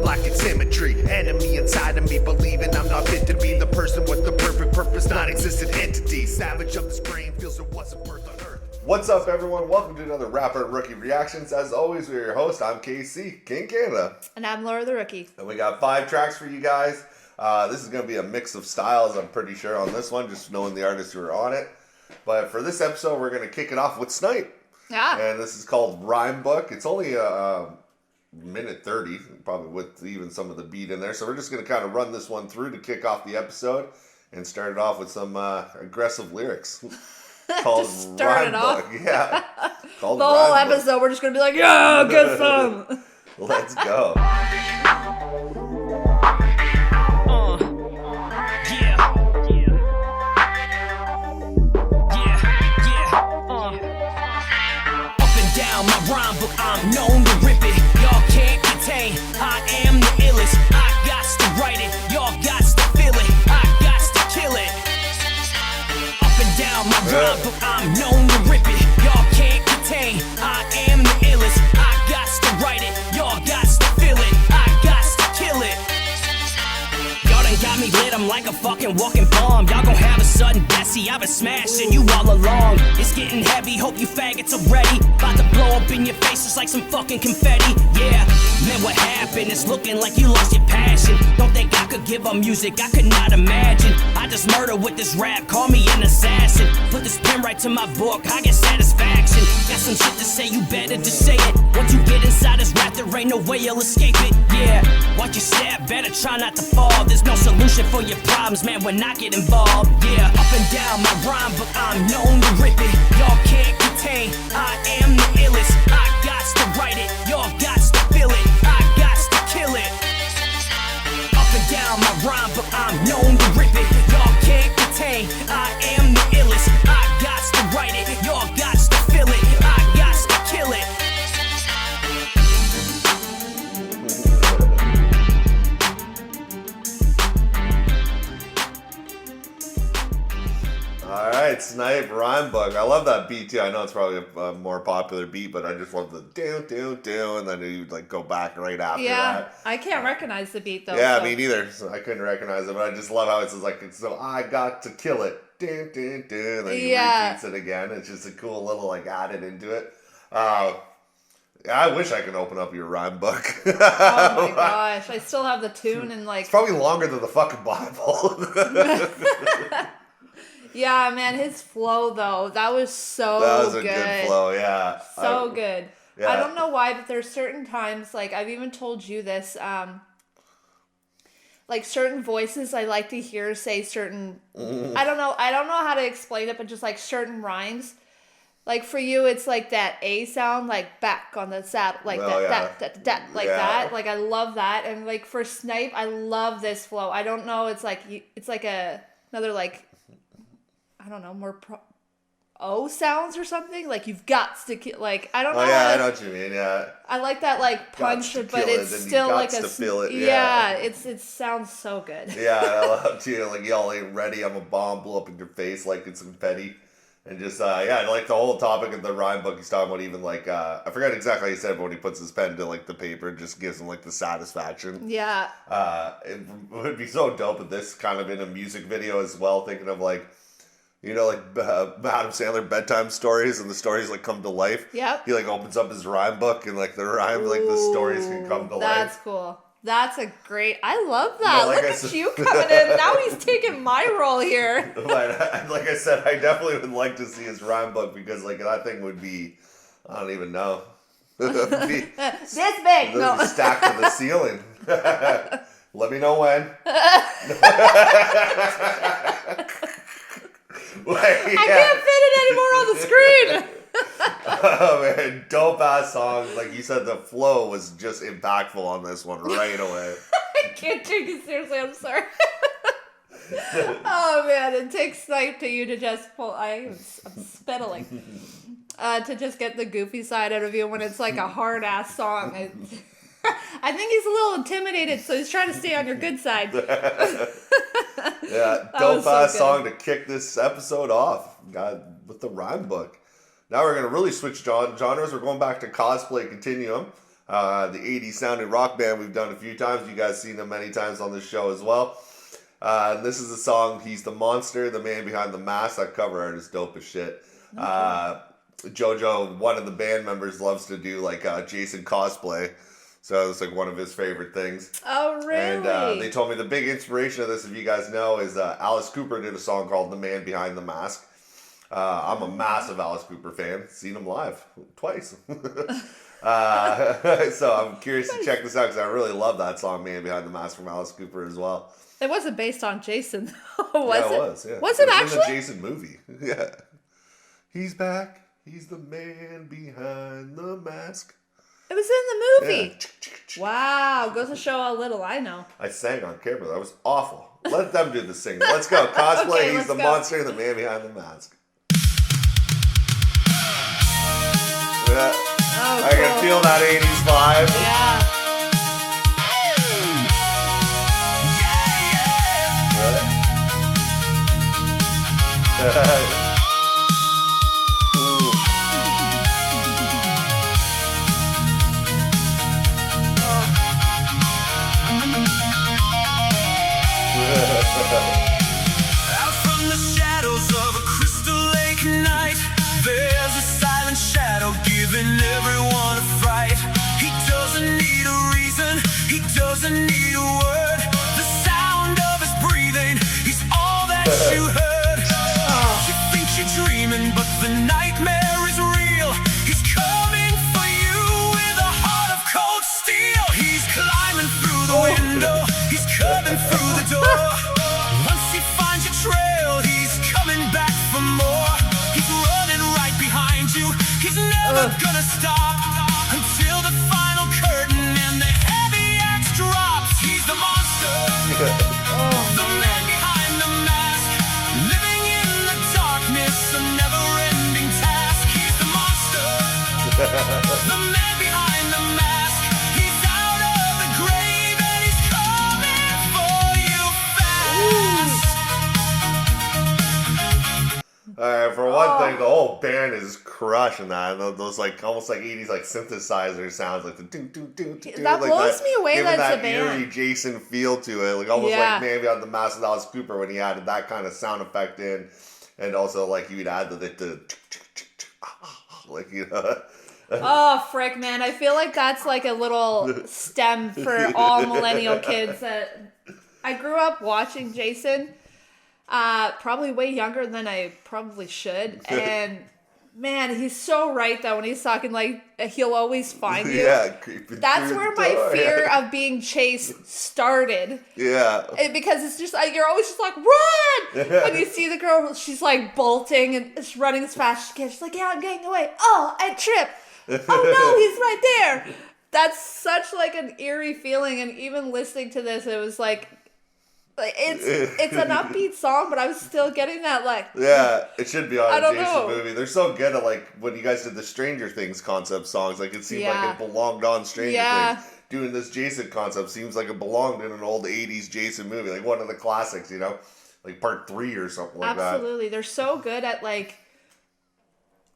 lacking symmetry. Enemy inside of me, believing I'm not fit to be the person with the perfect purpose, non-existent entity. Savage of this brain feels there wasn't birth on earth. What's up, everyone? Welcome to another Rapper Rookie Reactions. As always, we're your host. I'm KC, KingCanada. And I'm Laura the Rookie. And we got 5 tracks for you guys. This is going to be a mix of styles, I'm pretty sure, on this one, just knowing the artists who are on it. But for this episode, we're going to kick it off with Snype. Yeah. And this is called Rhyme Book. It's only a minute 30, probably with even some of the beat in there. So we're just going to kind of run this one through to kick off the episode and start it off with some aggressive lyrics. Called Rhyme Book. Yeah. Called the whole episode, we're just going to be like, yeah, get some. Let's go. My rhyme book, I'm known to rip it. Y'all can't contain, I am the illest. I gots to write it, y'all gots to feel it. I gots to kill it. Up and down my rhyme book, I'm known to rip it. Y'all can't contain, I am the illest. I gots to write it, y'all gots to feel it. I gots to kill it. Y'all done got me lit, I'm like a fucking walking bomb. Y'all gon' have a sudden death, see I've been smashing you all along. It's getting heavy, hope you faggots are ready. About to blow up in your faces like some fucking confetti. Yeah, man, what happened? It's looking like you lost your passion. Don't think I could give up music, I could not imagine. I just murder with this rap, call me an assassin. Put this pen right to my book, I get satisfaction. Got some shit to say, you better just say it. Once you get inside this rap, there ain't no way you'll escape it. Yeah, watch your step, better try not to fall. There's no solution for your problems, man, when I get involved. Yeah, up and down my rhyme book, I'm known to rip it. Y'all can't contain, I am the illest. I gots to write it, y'all gots to feel it. I gots to kill it. Up and down my rhyme book, I'm known to rip it. Y'all can't contain, I am the illest. I gots to write it, y'all gots to feel it. I gots to kill it. Alright, Snype, Rhyme Book. I love that beat too. I know it's probably a more popular beat, but I just love the do, and then you'd like go back right after that. I can't recognize the beat though. Yeah, so. me neither. So I couldn't recognize it, but I just love how it's like, so I got to kill it. And then he repeats it again. It's just a cool little like added into it. I wish I could open up your rhyme book. Oh my gosh, I still have the tune and like. It's probably longer than the fucking Bible. Yeah, man, his flow though, that was so good. That was a good flow, yeah. So good. Yeah. I don't know why, but there's certain times, like I've even told you this, like certain voices I like to hear say certain, I don't know how to explain it, but just like certain rhymes. Like for you, it's like that A sound, like back on the saddle, like that. Like I love that. And like for Snype, I love this flow. I don't know, it's like another like, I don't know, more O sounds or something. Like you've got to like I don't know. Oh yeah, I know what you mean. Yeah. I like that like punch, but it's still like a feel it. Yeah, it sounds so good. Yeah, I love too. Like y'all ain't ready. I'm a bomb, blow up in your face like it's confetti, and just I like the whole topic of the rhyme book. He's talking about even like I forgot exactly how he said, but when he puts his pen to like the paper, it just gives him like the satisfaction. Yeah. It would be so dope if this kind of in a music video as well. Thinking of like. You know, like Adam Sandler bedtime stories, and the stories like come to life. Yep. He like opens up his rhyme book, and like the rhyme, like the stories can come to life. That's cool. That's a great. I love that. Like Look at you coming in. Now he's taking my role here. But like I said, I definitely would like to see his rhyme book because like that thing would be, I don't even know. This big. No. Be stacked to the ceiling. Let me know when. Like, I can't fit it anymore on the screen. Oh man, dope ass song. Like you said, the flow was just impactful on this one right away. I can't take it seriously. I'm sorry. Oh man, it takes Snype to you to just pull. I'm spittling. To just get the goofy side out of you when it's like a hard ass song. I think he's a little intimidated, so he's trying to stay on your good side. Yeah, dope ass song to kick this episode off. God, with the rhyme book. Now we're gonna really switch genres. We're going back to Cosplay Continuum. the 80s sounding rock band we've done a few times. You guys seen them many times on this show as well. And this is the song, He's the Monster, the Man Behind the Mask. That cover art is dope as shit. Jojo, one of the band members, loves to do like Jason cosplay. So it's like one of his favorite things. Oh, really? And they told me the big inspiration of this, if you guys know, is Alice Cooper did a song called The Man Behind the Mask. I'm a massive Alice Cooper fan. Seen him live twice. So I'm curious to check this out because I really love that song, Man Behind the Mask, from Alice Cooper as well. It wasn't based on Jason, though, was it? Yeah, it was. Yeah. Was it actually? In the Jason movie. Yeah. He's back. He's the man behind the mask. It was in the movie. Yeah. Wow, goes to show how little I know. I sang on camera. That was awful. Let them do the singing. Let's go. Cosplay. Okay, He's the go. monster, the man behind the mask. Yeah. Oh, I can feel that 80s vibe. Yeah. Out from the shadows of a crystal lake night, there's a silent shadow giving everyone a fright. He doesn't need a reason, he doesn't need a word. The sound of his breathing, he's all that you heard. You think you're dreaming, but the nightmare is real. He's coming for you with a heart of cold steel. He's climbing through the window, he's coming through the door. Once he finds your trail, he's coming back for more. He's running right behind you, he's never gonna stop until the final curtain and the heavy axe drops. He's the monster, the man behind the mask, living in the darkness, a never-ending task. He's the monster, the man behind the mask. He's out of the grave and he's coming for you fast. Alright, for one thing, the whole band is crushing that. Those like almost like 80s like synthesizer sounds, like the doo doo doo doo doo, That like blows that, me away giving that it's that a band. eerie Jason feel to it, like almost Yeah. like maybe on the Mask of Alice Cooper when he added that kind of sound effect in, and also like you'd add the like, you know. Oh, frick, man. I feel like that's like a little stem for all millennial kids. That I grew up watching Jason, probably way younger than I probably should. And man, he's so right though when he's talking like he'll always find you. Yeah, creeping That's through where the my door. fear of being chased started. Yeah. Because it's just you're always just like run when you see the girl. She's like bolting and she's running as fast as she can. She's like, yeah, I'm getting away. Oh, I tripped. Oh no, he's right there. That's such like an eerie feeling. And even listening to this, it was like it's an upbeat song, but I was still getting that like. Yeah, it should be I on a don't Jason know. movie. They're so good at like when you guys did the Stranger Things concept songs. Like it seemed Yeah. like it belonged on Stranger Yeah. Things. Doing this Jason concept seems like it belonged in an old 80s Jason movie, like one of the classics, you know, like part 3 or something like that. Absolutely, they're so good at like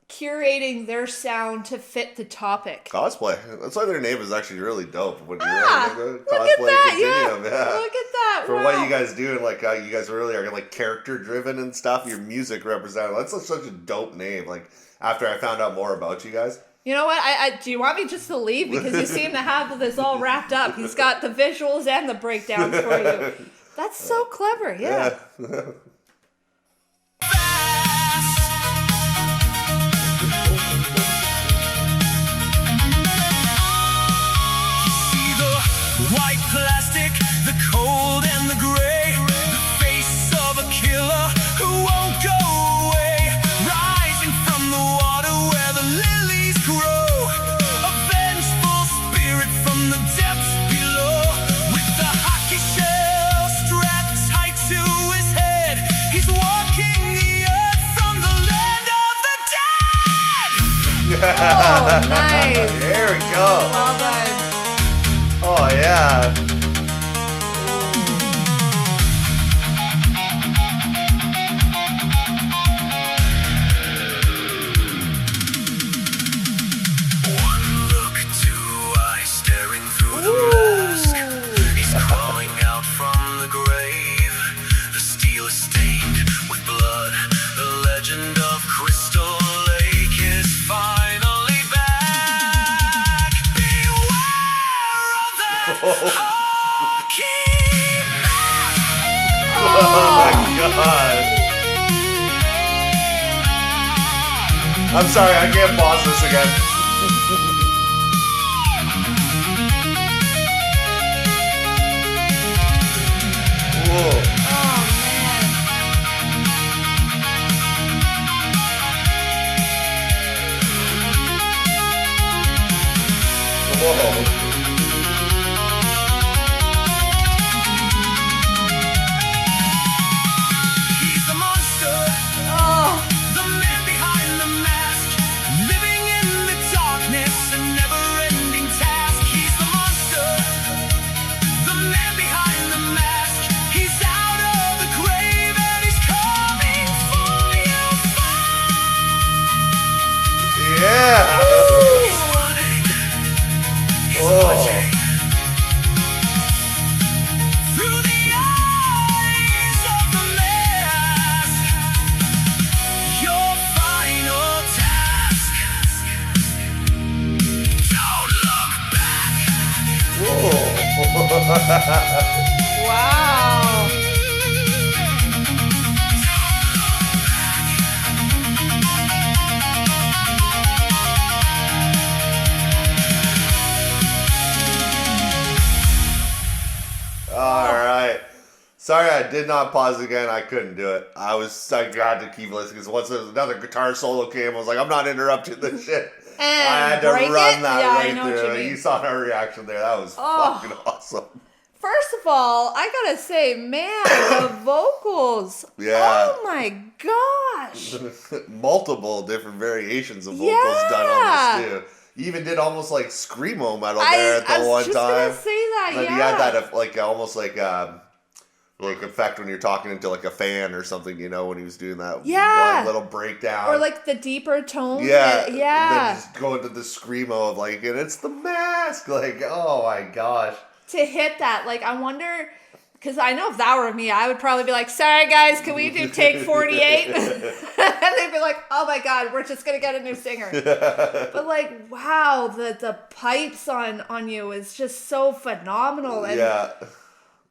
curating their sound to fit the topic. Cosplay. That's why their name is actually really dope. When you really Look at that, Continuum. yeah. Look at that. For wow. what you guys do, and like you guys really are like character driven and stuff. Your music representative. That's such a dope name. Like after I found out more about you guys. You know what? I do you want me just to leave because you seem to have this all wrapped up. He's got the visuals and the breakdowns for you. That's so clever. Yeah. See the white plastic, the cold and the gray, the face of a killer who won't go away, rising from the water where the lilies grow, a vengeful spirit from the depths below, with the hockey shell strapped tight to his head. He's walking the earth from the land of the dead. Oh, nice. There we go. Well done. Oh yeah. One look, two eyes, Oh my god. I'm sorry, I can't pause this again. Whoa. Whoa. He's a monster. The man behind the mask, living in the darkness, a never-ending task. He's the monster. The man behind the mask. He's out of the grave and he's coming for you. Yeah. He's running. He's watching. Through the eyes of the mask, your final task. Don't look back. Wow. All right. Sorry, I did not pause again. I couldn't do it. I had to keep listening because once another guitar solo came, I was like, I'm not interrupting this shit. And I had to break run it? that Yeah, I right know what through. you mean. You saw our reaction there. That was fucking awesome. First of all, I gotta say, man, the vocals. Yeah. Oh my gosh. Multiple different variations of vocals Yeah. done on this too. You even did almost like screamo metal there at I the was one just time. gonna say that. Like Yeah. you had that like almost like effect when you're talking into like a fan or something, you know, when he was doing that Yeah. one little breakdown. Or like the deeper tones. yeah. Yeah. And then just go into the screamo of like, and it's the mask. Like, oh my gosh. To hit that, like, I wonder, because I know if that were me, I would probably be like, sorry guys, can we do take 48? And they'd be like, oh my god, we're just gonna get a new singer. But like, wow, the pipes on you is just so phenomenal. And Yeah.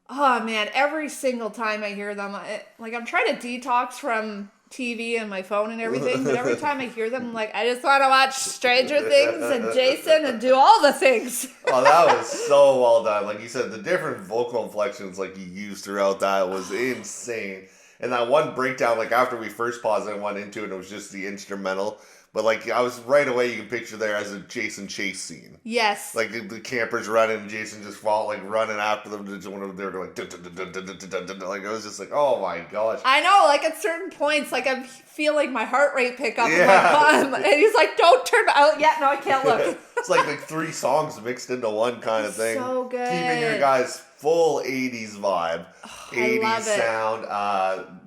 oh man, every single time I hear them, I'm trying to detox from TV and my phone and everything, but every time I hear them, I'm like, I just want to watch Stranger Things and Jason and do all the things. Oh, that was so well done. Like you said, the different vocal inflections like you used throughout that was insane. And that one breakdown, like after we first paused and went into it, it was just the instrumental. But like I was right away, you can picture there as a Jason chase scene. Yes. Like the campers running, and Jason just running after them. They were going like it was just like, oh my gosh. I know, like at certain points, like I feel like my heart rate pick up. Yeah. I'm like, and he's like, don't turn out yet. No, I can't look. It's like 3 songs mixed into one kind of thing. So good. Keeping your guys full 80s vibe. Oh, 80s love it. sound.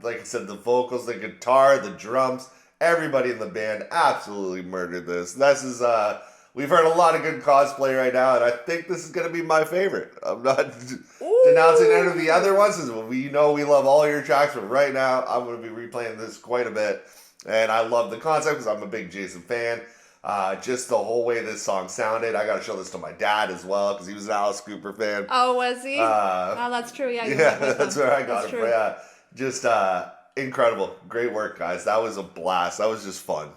Like I said, the vocals, the guitar, the drums, everybody in the band absolutely murdered this. This is, we've heard a lot of good cosplay right now, and I think this is going to be my favorite. I'm not denouncing any of the other ones. We know we love all your tracks, but right now I'm going to be replaying this quite a bit. And I love the concept because I'm a big Jason fan. Just the whole way this song sounded. I got to show this to my dad as well because he was an Alice Cooper fan. Oh, was he? Oh, that's true. Yeah, Yeah, that's where I got it. True. But yeah, just incredible. Great work, guys. That was a blast. That was just fun.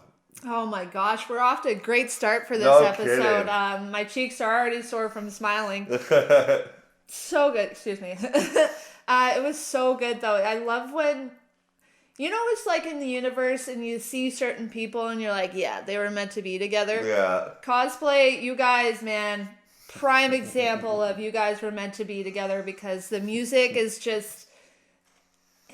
Oh my gosh, we're off to a great start for this No episode. kidding. My cheeks are already sore from smiling. So good. Excuse me. It was so good though. I love when, you know, it's like in the universe and you see certain people and you're like, yeah, they were meant to be together. Yeah. Cosplay, you guys, man, prime example of you guys were meant to be together because the music is just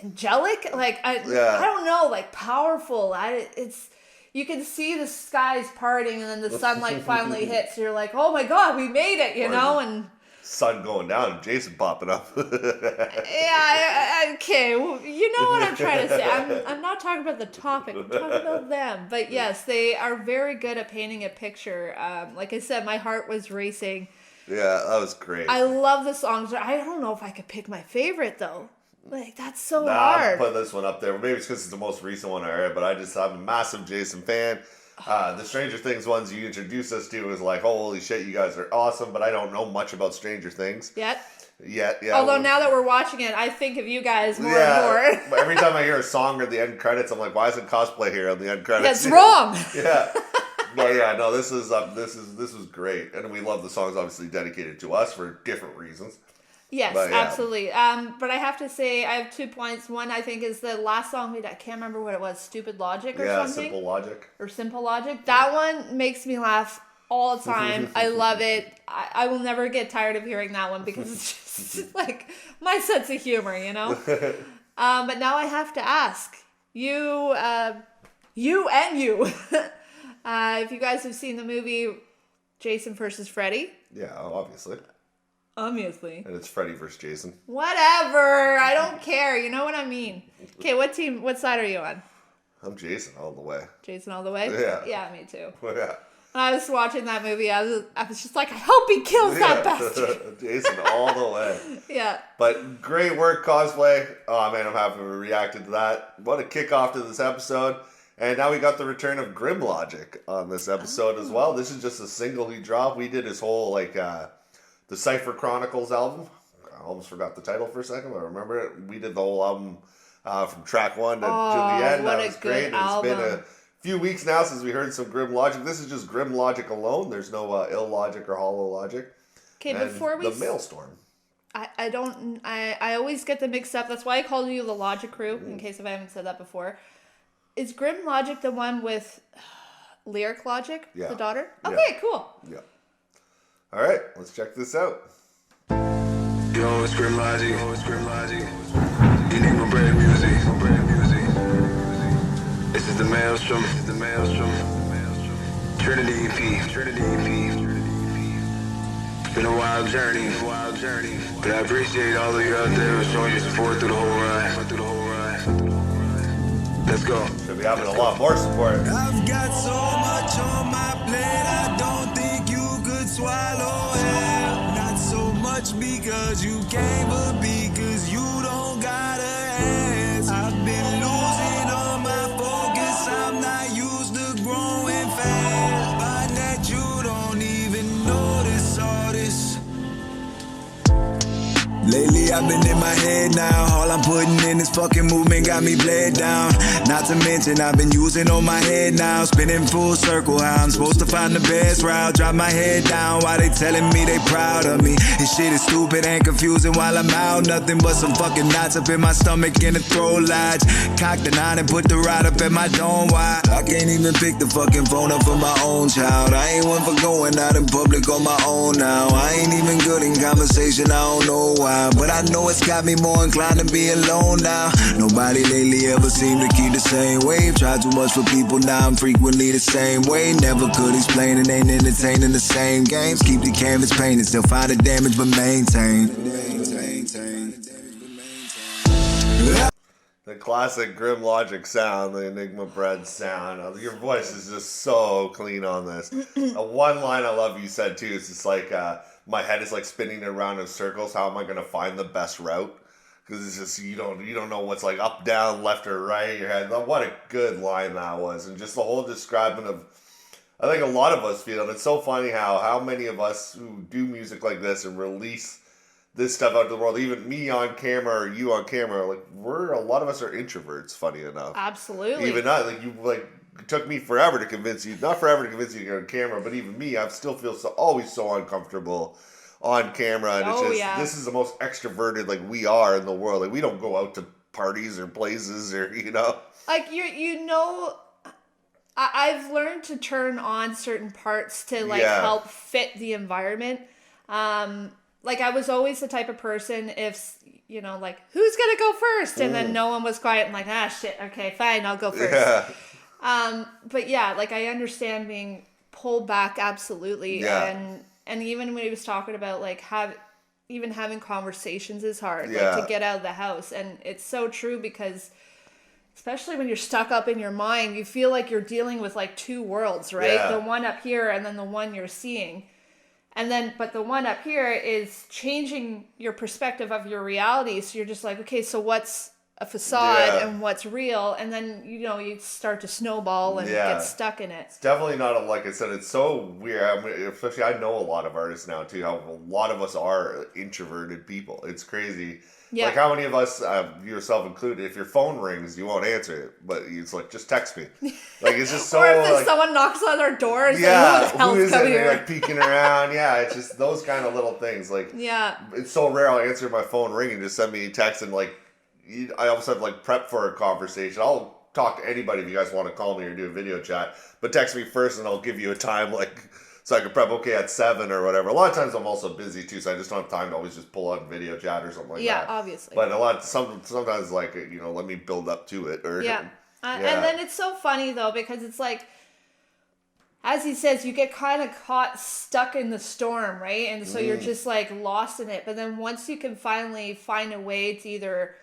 angelic. Like, I don't know, like powerful. It's, you can see the skies parting and then the sunlight finally hits. You're like, oh my God, we made it, you know? And sun going down and Jason popping up. yeah, okay. Well, you know what I'm trying to say. I'm not talking about the topic. I'm talking about them. But yes, they are very good at painting a picture. Like I said, my heart was racing. Yeah, that was great. I love the songs. I don't know if I could pick my favorite though. Like that's so hard. I'm putting this one up there. Maybe it's because it's the most recent one I heard, but I'm a massive Jason fan. The Stranger Things ones you introduced us to was like, holy shit, you guys are awesome, but I don't know much about Stranger Things. Yet. Yeah. Although now that we're watching it, I think of you guys more and more. Every time I hear a song or the end credits, I'm like, why isn't Cosplay here on the end credits? That's wrong. Yeah. But yeah, no, this was great, and we love the songs. Obviously, dedicated to us for different reasons. Yes, but, yeah. absolutely. But I have to say, I have 2 points. One, I think, is the last song I can't remember what it was. Stupid Logic or something. Yeah, Simple Logic. Or Simple Logic. That one makes me laugh all the time. I love it. I will never get tired of hearing that one because it's just like my sense of humor, you know. But now I have to ask you, if you guys have seen the movie Jason versus Freddy. Yeah, obviously. Obviously. And it's Freddy versus Jason. Whatever. I don't care. You know what I mean. Okay, what side are you on? I'm Jason all the way. Jason all the way? Yeah. Yeah, me too. Yeah. When I was watching that movie, I was just like, I hope he kills that bastard. Jason all the way. Yeah. But great work, Cosplay. Oh man, I'm happy we reacted to that. What a kickoff to this episode. And now we got the return of Grim Logic on this episode as well. This is just a single he dropped. We did his whole the Cypher Chronicles album. I almost forgot the title for a second, but I remember it. We did the whole album from track 1 to the end. What that was a great. good album. It's been a few weeks now since we heard some Grim Logic. This is just Grim Logic alone. There's no Ill Logic or Hollow Logic. Okay, before we... The Maelstrom. I always get them mixed up. That's why I called you the Logic Crew, in case if I haven't said that before. Is Grim Logic the one with Lyric Logic, the daughter? Okay, cool. Yeah. All right, let's check this out. Yo, it's Grim Logic. You need my bread music. This is the Maelstrom. Trinity EP. It's been a wild journey. But I appreciate all of you out there showing your support through the whole ride. Let's go. Should be having a lot more support. I've got so much on my plate, I don't think you could swallow it. Not so much because you can't, but because you don't got a ass. I've been losing all my focus, I'm not used to growing fast. By that you don't even notice all this. Lately I've been in my head now. All I'm putting in this fucking movement got me bled down. Not to mention I've been using on my head now. Spinning full circle how I'm supposed to find the best route. Drop my head down while they telling me they proud of me. This shit is stupid and confusing while I'm out. Nothing but some fucking knots up in my stomach and the throat lodge. Cock the 9 and put the rod up in my dome wide. I can't even pick the fucking phone up for my own child. I ain't one for going out in public on my own now. I ain't even good in conversation, I don't know why. But I know it's got me more inclined to be alone now. Nobody lately ever seemed to keep the same wave. Try too much for people, now I'm frequently the same way. Never could explain and ain't entertaining the same games. Keep the canvas painted, still find the damage but maintain. The classic Grim Logic sound, the Enigma Bread sound. Your voice is just so clean on this. One line I love you said too is just like, my head is like spinning around in circles. How am I going to find the best route? Because it's just, you don't know what's like up, down, left, or right. Your head. What a good line that was. And just the whole describing of, I think a lot of us feel, and it's so funny how many of us who do music like this and release this stuff out to the world, even me on camera or you on camera, like a lot of us are introverts, funny enough. Absolutely. Even not, it took me forever to convince you, not forever to convince you to get on camera, but even me, I still feel always so uncomfortable on camera. And this is the most extroverted, we are in the world. Like, we don't go out to parties or places or, Like, I've learned to turn on certain parts to, help fit the environment. I was always the type of person if, who's going to go first? And then no one was quiet. I'm like, shit, okay, fine, I'll go first. Yeah. But yeah, I understand being pulled back absolutely. Yeah. And even when he was talking about having conversations is hard, yeah. To get out of the house. And it's so true because especially when you're stuck up in your mind, you feel like you're dealing with two worlds, right? Yeah. The one up here and then the one you're seeing. But the one up here is changing your perspective of your reality. So you're just like, okay, so what's a facade Yeah. and what's real, and then you start to snowball and Yeah. get stuck in it. It's definitely not like I said. It's so weird. I mean, especially I know a lot of artists now too. How a lot of us are introverted people. It's crazy. Yeah. Like how many of us, yourself included, if your phone rings, you won't answer it, but it's like just text me. Like it's just so. Or if like, someone knocks on our door and yeah, says, "Who the hell's who is it? come And here?" you're like peeking around. Yeah, it's just those kind of little things. Like Yeah. it's so rare. I'll answer my phone ringing, just send me a text and like. I also have like prep for a conversation. I'll talk to anybody if you guys want to call me or do a video chat, but text me first and I'll give you a time like so I can prep at 7 or whatever. A lot of times I'm also busy too, so I just don't have time to always just pull out video chat or something like that. Yeah, obviously. But sometimes like let me build up to it or Yeah. And then it's so funny though because it's like, as he says, you get kind of caught stuck in the storm, right? And so you're just like lost in it. But then once you can finally find a way to either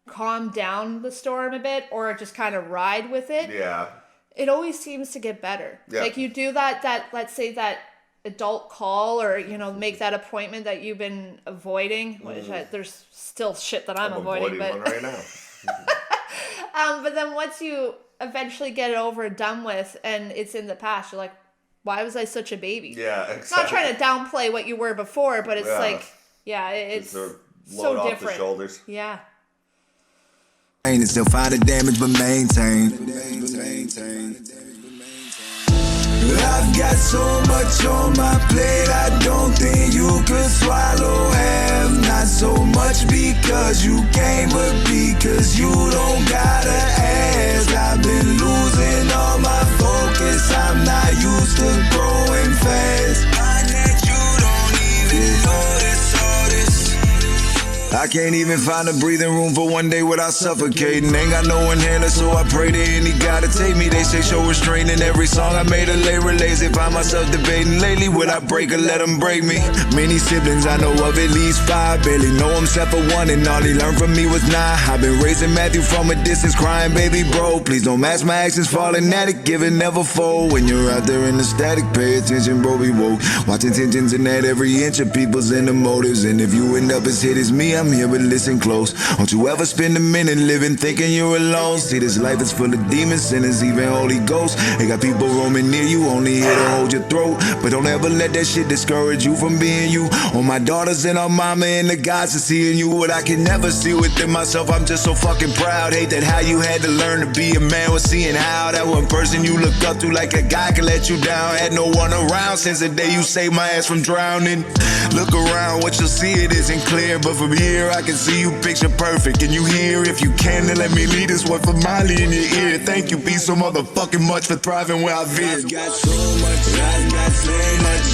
calm down the storm a bit or just kind of ride with it, yeah, it always seems to get better. Yeah. Like you do that let's say that adult call or make that appointment that you've been avoiding, which there's still shit that I'm avoiding, but one right now. but then once you eventually get it over and done with and it's in the past, you're like, why was I such a baby? Yeah, exactly. It's not trying to downplay what you were before, but it's Yeah. like, yeah, it's Just a load so off different. the shoulders. Yeah. And still find the damage but maintain. I've got so much on my plate, I don't think you could swallow half. Not so much because you came, but because you don't gotta ask. I've been losing all my focus, I'm not used to growing fast. I that you don't even notice all this. I can't even find a breathing room for one day without suffocating. Ain't got no inhaler, so I pray to any God to take me. They say show restraint in every song I made. A lay relays if I myself debating lately. Would I break or let them break me? Many siblings I know of, at least 5. Barely know him except for one, and all he learned from me was 9. I've been raising Matthew from a distance, crying, baby bro. Please don't match my actions, falling at it, give it, never fold. When you're out there in the static, pay attention, bro, be woke. Watching tensions in that every inch of people's inner motives. And if you end up as hit as me, I'm here, but listen close. Don't you ever spend a minute living thinking you're alone. See, this life is full of demons, sinners, even Holy Ghosts. They got people roaming near you, only here to hold your throat. But don't ever let that shit discourage you from being you. On my daughters and our mama and the gods are seeing you. What I can never see within myself, I'm just so fucking proud. Hate that how you had to learn to be a man was seeing how that one person you look up to like a guy can let you down. Had no one around since the day you saved my ass from drowning. Look around, what you'll see, it isn't clear, but from here I can see you picture perfect. And you hear, if you can, then let me lead this one for Molly in your ear. Thank you, be so motherfucking much for thriving where I've been. I've got so much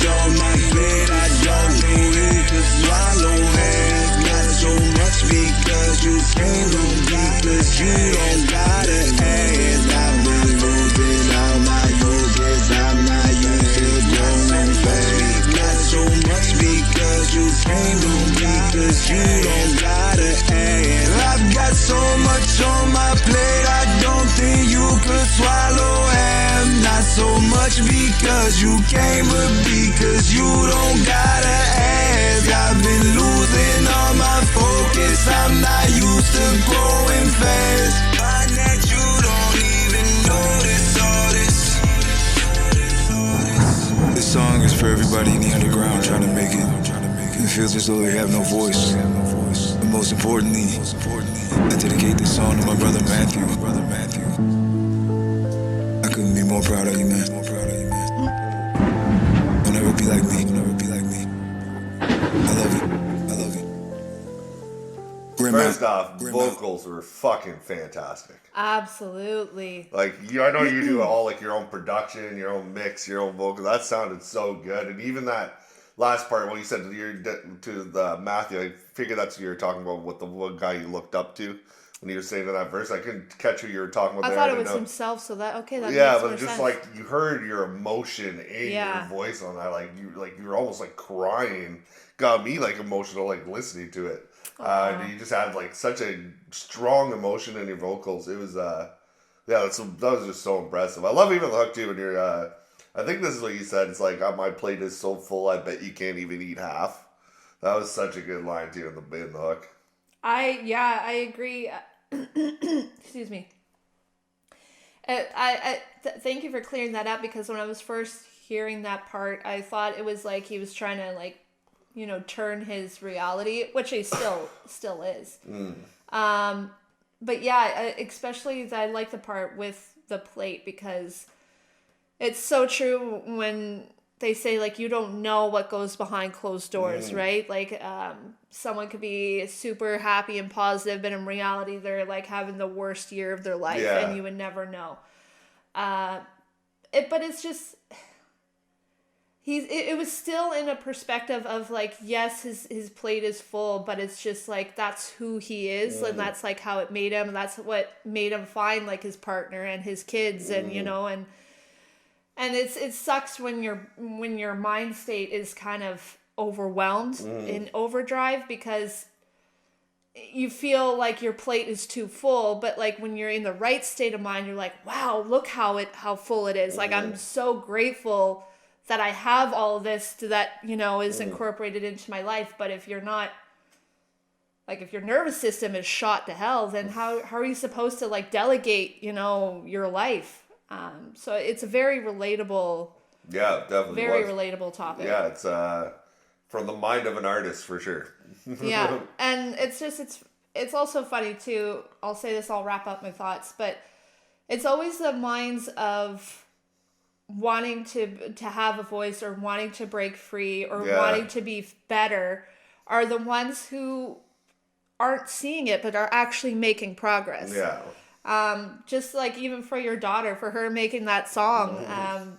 on my plate, I don't think you could swallow half. Not so much because you came from because you don't gotta ask. I've been losing all my focus, I'm not used to growing fast. Not so much because you came from because you don't gotta ask. I've got so much on my plate, I don't think you could swallow half. Not so much because you came, but because you don't gotta ask. I've been losing all my focus, I'm not used to growing fast. Find that you don't even notice all this. This song is for everybody in the underground trying to make it. It feels as though they have no voice. But most importantly, I dedicate this song to my brother Matthew. I couldn't be more proud of you, man. You'll never be like me. I love you. Grandma. First off, vocals were fucking fantastic. Absolutely. Like, I know you do all like your own production, your own mix, your own vocal. That sounded so good, and even that last part when you said to the Matthew, I figured that's what you were talking about with the one guy you looked up to when you were saying that verse. I couldn't catch who you were talking about. I there. thought it was himself, so that yeah, makes but more just sense. like you heard your emotion in your voice on that, like you were almost like crying. Got me like emotional, like listening to it. You just had like such a strong emotion in your vocals. It was that was just so impressive. I love even the hook too when you're I think this is what you said. It's like, my plate is so full, I bet you can't even eat half. That was such a good line too in the hook. I agree. excuse me. Thank you for clearing that up, because when I was first hearing that part, I thought it was like he was trying to, like, you know, turn his reality, which he still is. But yeah, especially I like the part with the plate, because it's so true when they say, like, you don't know what goes behind closed doors, right? Like, someone could be super happy and positive, but in reality, they're, like, having the worst year of their life, and you would never know. But it's just, it was still in a perspective of, like, yes, his plate is full, but it's just, like, that's who he is, and that's, like, how it made him, and that's what made him find, like, his partner and his kids, and, you know, and it sucks when your mind state is kind of overwhelmed in overdrive, because you feel like your plate is too full, but, like, when you're in the right state of mind, you're like, wow, look how full it is. Like, I'm so grateful that I have all of this that, you know, is incorporated into my life. But if you're not, like, if your nervous system is shot to hell, then how are you supposed to, like, delegate, you know, your life? So it's a very relatable, definitely relatable topic. Yeah, it's from the mind of an artist for sure. Yeah, and it's also funny too. I'll say this, I'll wrap up my thoughts, but it's always the minds of wanting to have a voice, or wanting to break free, or wanting to be better, are the ones who aren't seeing it but are actually making progress. Yeah. Just like even for your daughter, for her making that song,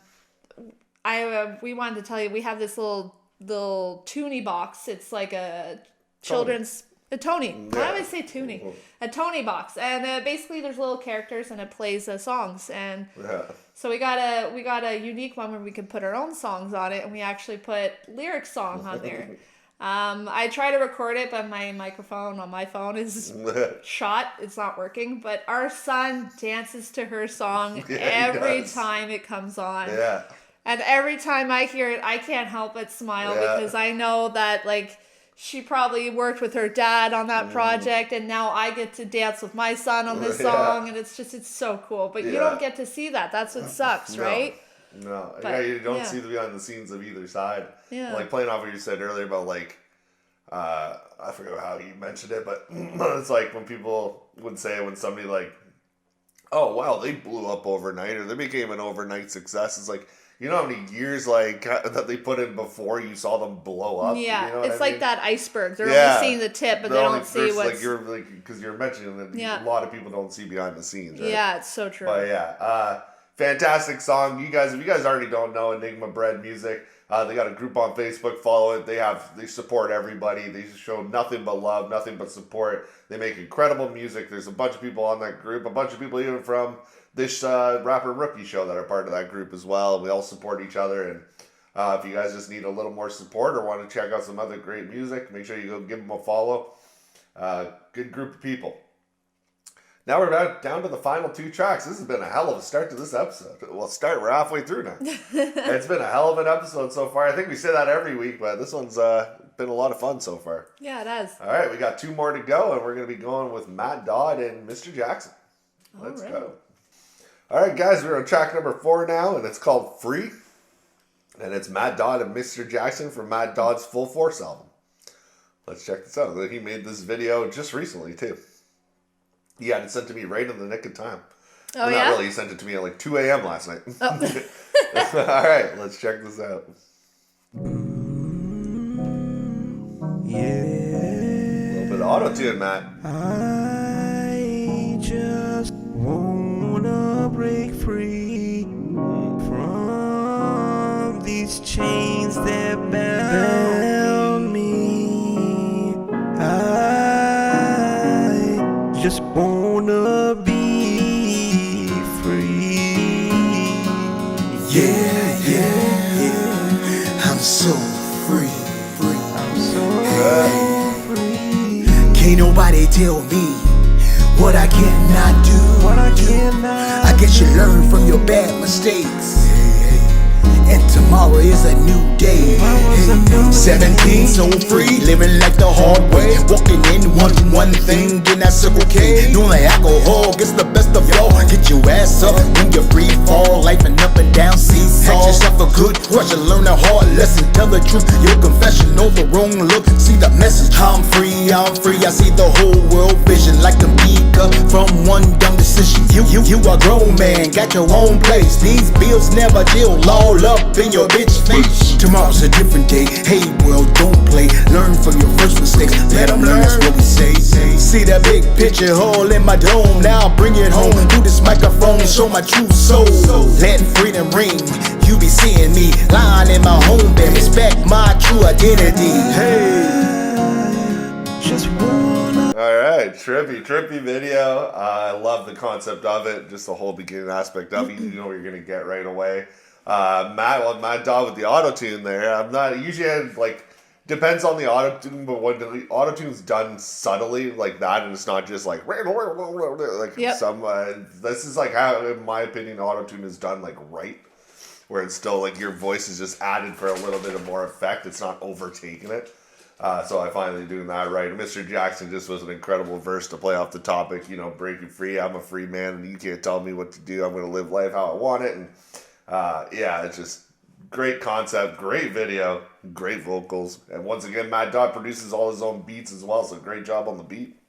we wanted to tell you, we have this little Toonie box. It's like a children's a Tony. Why do I say Toonie? A Tony box, and basically there's little characters and it plays songs, and so we got a unique one where we can put our own songs on it, and we actually put lyric song on there. I try to record it, but my microphone on my phone is shot. It's not working. But our son dances to her song every time it comes on. Yeah. And every time I hear it, I can't help but smile, because I know that, like, she probably worked with her dad on that project, and now I get to dance with my son on this song, and it's so cool. But you don't get to see that. That's what sucks, right? No, but, you don't see the behind the scenes of either side. Yeah. Like, playing off what you said earlier about, like, I forget how you mentioned it, but it's like when people would say, when somebody, like, oh, wow, they blew up overnight, or they became an overnight success. It's like, you know how many years, like, that they put in before you saw them blow up? Yeah, you know it's like that iceberg. They're only seeing the tip, but they don't see what's... Because you're mentioning that a lot of people don't see behind the scenes, right? Yeah, it's so true. But fantastic song. If you guys already don't know Enigma Bread Music, they got a group on Facebook. Follow it. They support everybody. They show nothing but love, nothing but support. They make incredible music. There's a bunch of people on that group, a bunch of people even from this Rapper Rookie show that are part of that group as well. We all support each other. And if you guys just need a little more support or want to check out some other great music, make sure you go give them a follow. Good group of people. Now we're down to the final two tracks. This has been a hell of a start to this episode. We're halfway through now. It's been a hell of an episode so far. I think we say that every week, but this one's been a lot of fun so far. Yeah, it has. All right, we got two more to go, and we're going to be going with MaTT and Mr. Jackson. Let's go. All right, guys, we're on track number 4 now, and it's called Free. And it's MaTT and Mr. Jackson from MaTT's Full Force album. Let's check this out. He made this video just recently, too. He had it sent to me right in the nick of time. Oh, well, yeah? Not really. He sent it to me at like 2 a.m. last night. Oh. All right, let's check this out. Yeah. A little bit of auto-tune, Matt. I just wanna break free from these chains that bound me. I just wanna be free. Yeah, yeah, yeah. I'm so free. I'm so free. Can't nobody tell me what I cannot do. What I cannot I guess you learn from your bad mistakes. and tomorrow is a new day. 17, so free, living like the hard way. Walking in, one thing, in that Circle K. Knowing that alcohol gets the best of y'all. Get your ass up when you free fall. Life and up and down, seesaw. Had yourself a good crush and learn a hard lesson. Tell the truth, your confession, know the wrong look. See the message, I'm free. I see the whole world vision like a beaker from one dumb decision. You a grown man, got your own place. These bills never deal, all up in your bitch face. Tomorrow's a different day. Hey world, don't play. Learn from your first mistakes. Let them learn, that's what we say. See that big picture hole in my dome. Now bring it home through this microphone. Show my true soul. Let freedom ring. You be seeing me lying in my home bed. Respect my true identity. Hey. Alright, trippy video. I love the concept of it, just the whole beginning aspect of it. You know what you're gonna get right away. My dog with the auto-tune there. I'm not usually like depends on the auto-tune, but when the auto-tune's done subtly like that, and it's not just like yep. This is like how, in my opinion, auto-tune is done like right, where it's still like your voice is just added for a little bit of more effect. It's not overtaking it. So I finally doing that right. Mr. Jackson just was an incredible verse to play off the topic, you know, breaking free. I'm a free man and you can't tell me what to do. I'm going to live life how I want it. And yeah, it's just great concept, great video, great vocals. And once again, MaTT produces all his own beats as well. So great job on the beat.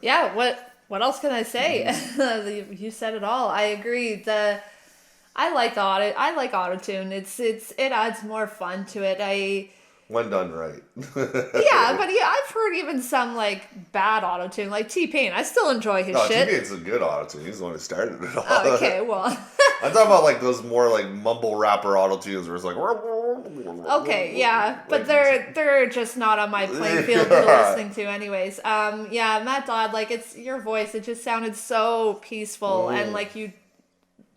Yeah, what else can I say? You said it all. I agree. I like auto-tune. It adds more fun to it. When done right. Yeah, but yeah, I've heard even some like bad auto-tune, like T-Pain. I still enjoy his shit. T-Pain's a good auto-tune. He's the one who started it all. Oh, okay, well. I'm talking about like those more like mumble rapper auto-tunes where it's like. Okay, yeah, but they're just not on my playing field to listening to, anyways. Yeah, MaTT, like it's your voice. It just sounded so peaceful and like you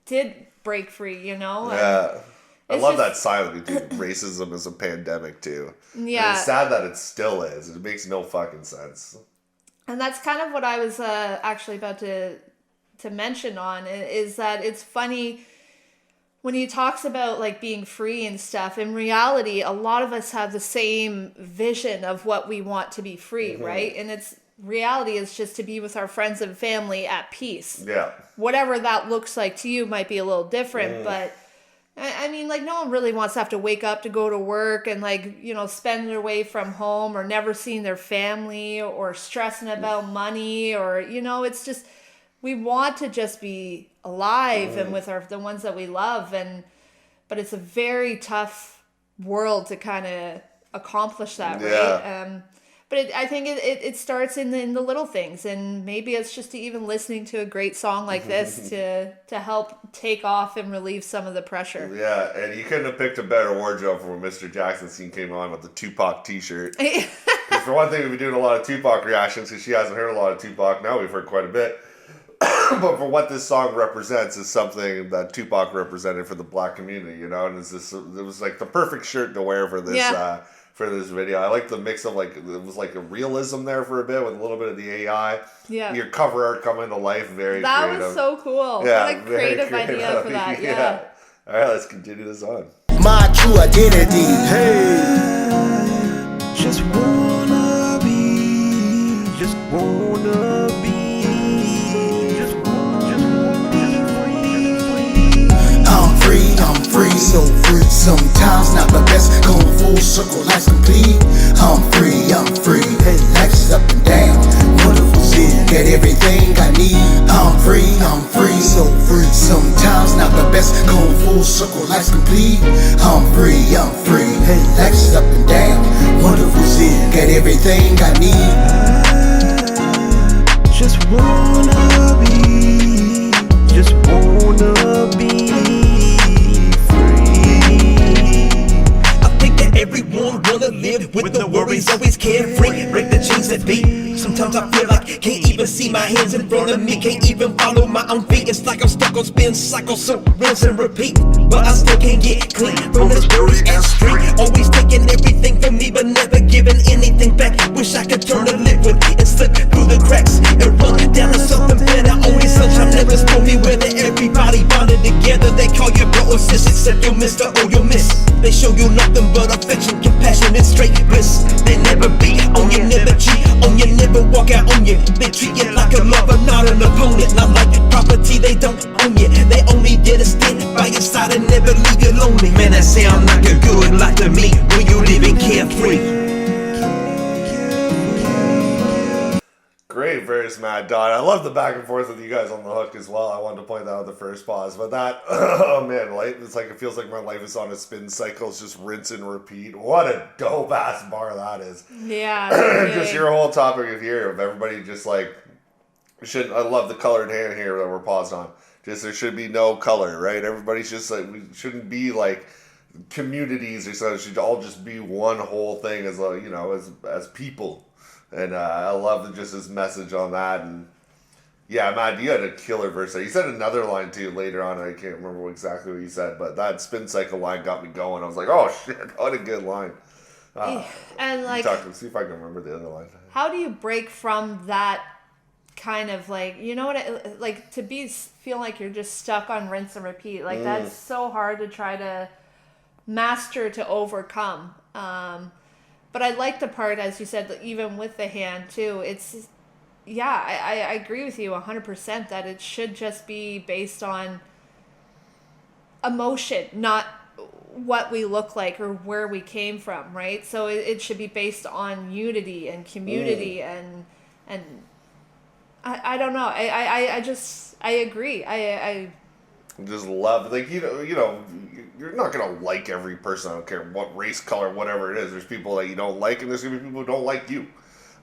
did break free, you know. Yeah. I love that silent racism is a pandemic too. Yeah. And it's sad that it still is. It makes no fucking sense. And that's kind of what I was actually about to mention on, is that it's funny when he talks about like being free and stuff. In reality, a lot of us have the same vision of what we want to be free, right? And reality is just to be with our friends and family at peace. Yeah. Whatever that looks like to you might be a little different, but I mean, like, no one really wants to have to wake up to go to work and, like, you know, spend their way from home or never seeing their family or stressing about money or, you know, it's just, we want to just be alive and with the ones that we love. But it's a very tough world to kind of accomplish that, right? But I think it starts in the little things, and maybe it's just even listening to a great song like this to help take off and relieve some of the pressure. Yeah, and you couldn't have picked a better wardrobe for when Mr. Jackson scene came on with the Tupac t-shirt. Because for one thing, we've been doing a lot of Tupac reactions because she hasn't heard a lot of Tupac. Now we've heard quite a bit. But for what this song represents is something that Tupac represented for the black community, you know, and it was like the perfect shirt to wear for this for this video. I like the mix of like, it was like a realism there for a bit with a little bit of the AI. Yeah. Your cover art coming to life, very that creative. Was so cool. Yeah, what a creative idea for that. Yeah. All right, let's continue this on. My true identity. Hey. Just wanna be, just wanna be, just wanna be free. I'm free, so free. Sometimes not the best, going full circle, life's complete. I'm free, hey, life's up and down. Wonderful shit, get everything I need. I'm free, so free. Sometimes not the best, going full circle, life's complete. I'm free, hey, life's up and down. Wonderful shit, get everything I need. I just wanna be, just wanna be. Everyone wanna live with no worries, always carefree. Break the chains that beat. Sometimes I feel like can't even see my hands in front of me, can't even follow my own feet. It's like I'm stuck on spin cycles, so rinse and repeat. But I still can't get clean from this dirty ass street. Always taking everything from me, but never giving anything back. Wish I could turn the liquid and slip through the cracks and run down to something better. Only sunshine never told me whether everybody bonded together. They call you bro or sis. accept your mister or your miss. They show you nothing but affection, compassion, and straight bliss. They never beat on you, never cheat on you, never walk out on you. They treat you like a lover, not an opponent. Not like property, they don't own you. They only did a stand by your side and never leave you lonely. Man, that sound like a good life to me when you living carefree. Great verse, Mad Dot. I love the back and forth with you guys on the hook as well. I wanted to point that out the first pause. But that, oh man, it's like it feels like my life is on a spin cycle. It's just rinse and repeat. What a dope ass bar that is. Yeah. Just your whole topic of here of everybody just like I love the colored hand here that we're paused on. Just there should be no color, right? Everybody's just like, we shouldn't be like communities or something. It should all just be one whole thing as as people. And I love just his message on that. And yeah, Matt, you had a killer verse there. You said another line too later on. I can't remember exactly what you said, but that spin cycle line got me going. I was like, oh shit, what a good line. And like, let's see if I can remember the other line. How do you break from that kind of like, you know what, like to feel like you're just stuck on rinse and repeat? Like that's so hard to try to master, to overcome. But I like the part, as you said, even with the hand too. It's, yeah, I agree with you 100% that it should just be based on emotion, not what we look like or where we came from, right? So it should be based on unity and community and I don't know. I agree. I just love, like, you know, you're not gonna like every person. I don't care what race, color, whatever it is. There's people that you don't like, and there's gonna be people who don't like you.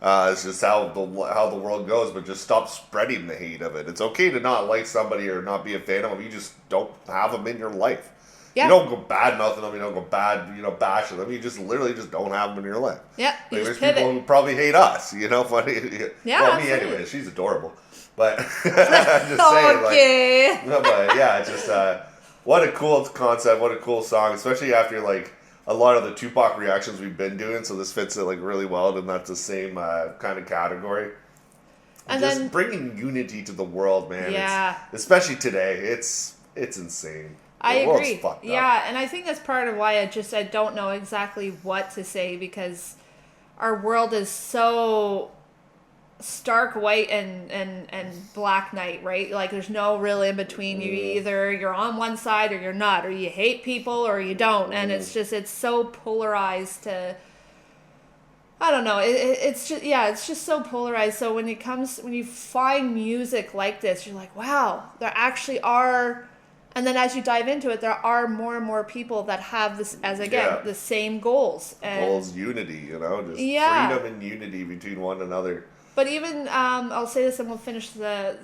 It's just how the world goes. But just stop spreading the hate of it. It's okay to not like somebody or not be a fan of them. You just don't have them in your life. Yeah. You don't go bad mouthing them. You don't go bashing them. You just literally just don't have them in your life. Yeah. Like, there's people who probably hate us. You know, funny. Yeah. Well, me anyway. She's adorable. But I'm just saying, okay. Like, no, but yeah, it's just what a cool concept, what a cool song, especially after like a lot of the Tupac reactions we've been doing. So this fits it like really well, and that's the same kind of category. And just then bringing unity to the world, man. Yeah, especially today, it's insane. I agree. Yeah, and I think that's part of why I don't know exactly what to say, because our world is so stark white and black night, right? Like there's no real in between. You either you're on one side or you're not, or you hate people or you don't, and it's so polarized to, I don't know, it's just so polarized. So when you find music like this, you're like, wow, there actually are, and then as you dive into it, there are more and more people that have this as the same goals. Goals, unity, just freedom and unity between one another. But even, I'll say this and we'll finish the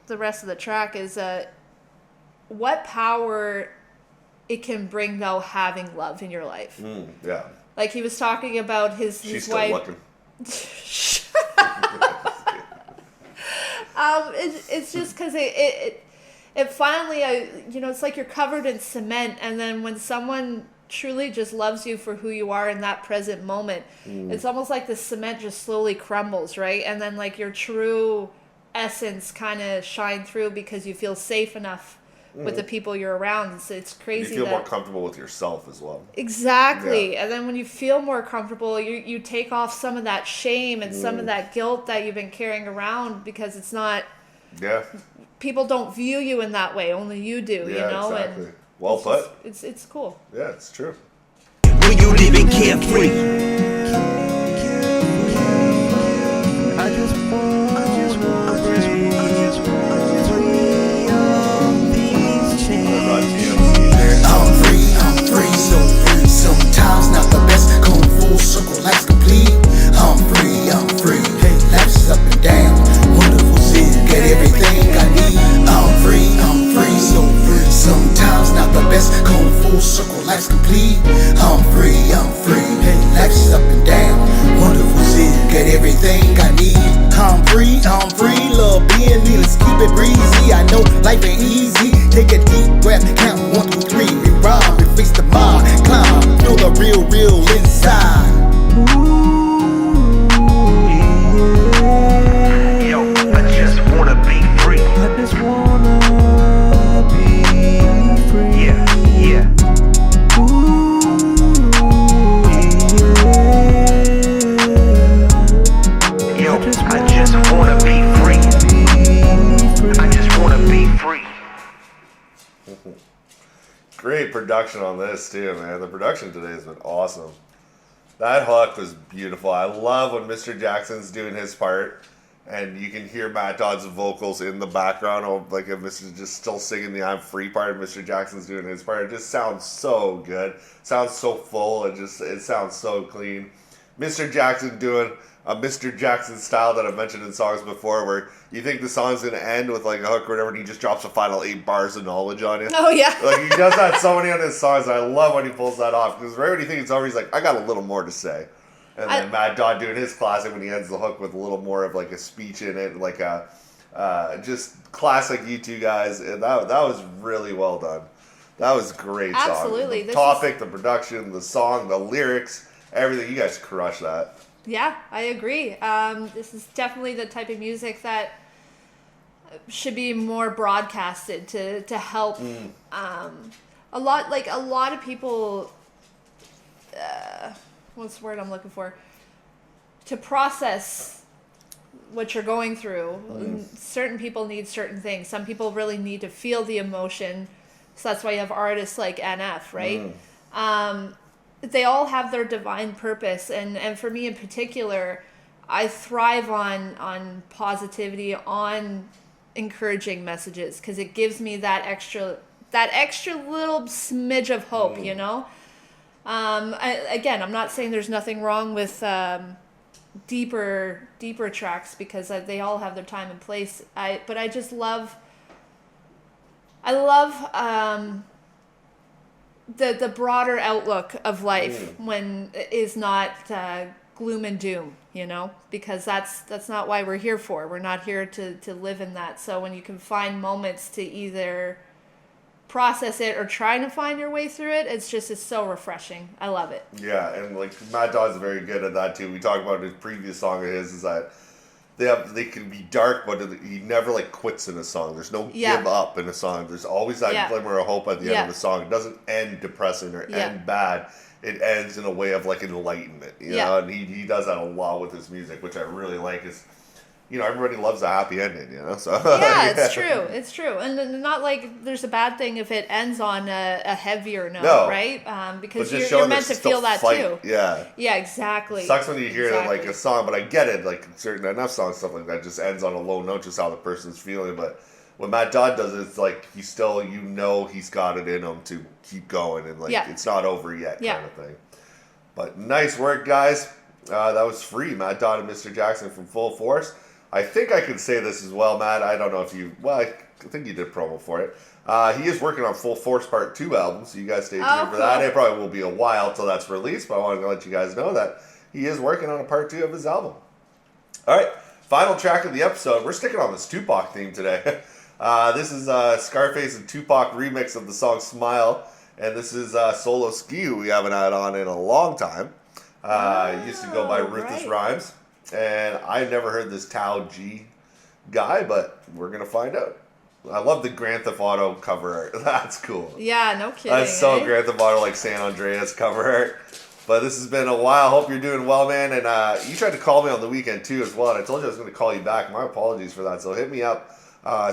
rest of the track, is what power it can bring, though, having love in your life. Yeah. Like he was talking about his She's wife. She's still looking. It's just because it finally, it's like you're covered in cement, and then when someone truly just loves you for who you are in that present moment, it's almost like the cement just slowly crumbles, right? And then like your true essence kind of shine through because you feel safe enough with the people you're around. So it's crazy. You feel more comfortable with yourself as well. Exactly. Yeah. And then when you feel more comfortable, you take off some of that shame and some of that guilt that you've been carrying around, because it's not, people don't view you in that way, only you do, you know? Exactly. And well put. It's cool. Yeah, it's true. When you living carefree, I just want free of these chains. I'm free, so free. Sometimes not the best, come full circle, life's complete. I'm free. Hey, life's up and down, wonderful sin, get everything I need. I'm free, so free. Sometimes not the best, come full circle, life's complete. I'm free. Hey, life's up and down, wonderful sin, get everything I need. I'm free, love being me, let's keep it breezy. I know life ain't easy, take a deep breath, count 1, 2, 3. We rhyme, we face the mob, climb, feel the real inside. yo, I just wanna be free. I just wanna be free. Yeah. production on this too, man. The production today has been awesome. That hook was beautiful. I love when Mr. Jackson's doing his part, and you can hear Matt Dodd's vocals in the background, like if Mr. just still singing the "I'm Free" part, and Mr. Jackson's doing his part. It just sounds so good. Sounds so full. It sounds so clean. Mr. Jackson doing a Mr. Jackson style that I've mentioned in songs before, where you think the song's gonna end with like a hook or whatever, and he just drops the final 8 bars of knowledge on you. Oh yeah. Like he does that so many on his songs. I love when he pulls that off, because right when you think it's over, he's like, I got a little more to say. And then Matt Dodd doing his classic when he ends the hook with a little more of like a speech in it, like a just classic you two guys. And that was really well done. That was a great song. Absolutely. The topic, the production, the song, the lyrics, everything. You guys crushed that. Yeah, I agree. This is definitely the type of music that should be more broadcasted to help a lot of people. What's the word I'm looking for? To process what you're going through. Certain people need certain things. Some people really need to feel the emotion. So that's why you have artists like NF, right? They all have their divine purpose, and for me in particular, I thrive on positivity, on encouraging messages, because it gives me that extra little smidge of hope, you know. I'm not saying there's nothing wrong with deeper tracks, because they all have their time and place. But I just love. I love the broader outlook of life when it is not gloom and doom, you know, because that's not why we're here for. We're not here to live in that. So when you can find moments to either process it or trying to find your way through it, it's so refreshing. I love it. Yeah, and like Matt Dodd's very good at that too. We talked about his previous song of his, is that they can be dark, but he never like quits in a song. There's no give up in a song. There's always that glimmer of hope at the end of the song. It doesn't end depressing or end bad. It ends in a way of like enlightenment, you know. And he does that a lot with his music, which I really like. Is, you know, everybody loves a happy ending, you know. So it's true, and not like there's a bad thing if it ends on a heavier note, right? Because you're meant to feel that too. Yeah, exactly. It sucks when you hear it like a song, but I get it. Like certain enough songs, stuff like that just ends on a low note, just how the person's feeling. But when Matt Dodd does it, it's like he's still, you know, he's got it in him to keep going, and like it's not over yet, kind of thing. But nice work, guys. That was free. Matt Dodd and Mr. Jackson from Full Force. I think I can say this as well, Matt. I don't know if you... Well, I think you did promo for it. He is working on Full Force Part 2 album, so you guys stay tuned for that. It probably will be a while till that's released, but I wanted to let you guys know that he is working on a Part 2 of his album. All right, final track of the episode. We're sticking on this Tupac theme today. This is Scarface and Tupac remix of the song Smile, and this is Solo Ski, who we haven't had on in a long time. He used to go by Ruthless Rhymes. And I've never heard this Tao G guy, but we're going to find out. I love the Grand Theft Auto cover art. That's cool. Yeah, no kidding. That's so Grand Theft Auto, like San Andreas cover art. But this has been a while. Hope you're doing well, man. And you tried to call me on the weekend, too, as well. And I told you I was going to call you back. My apologies for that. So hit me up.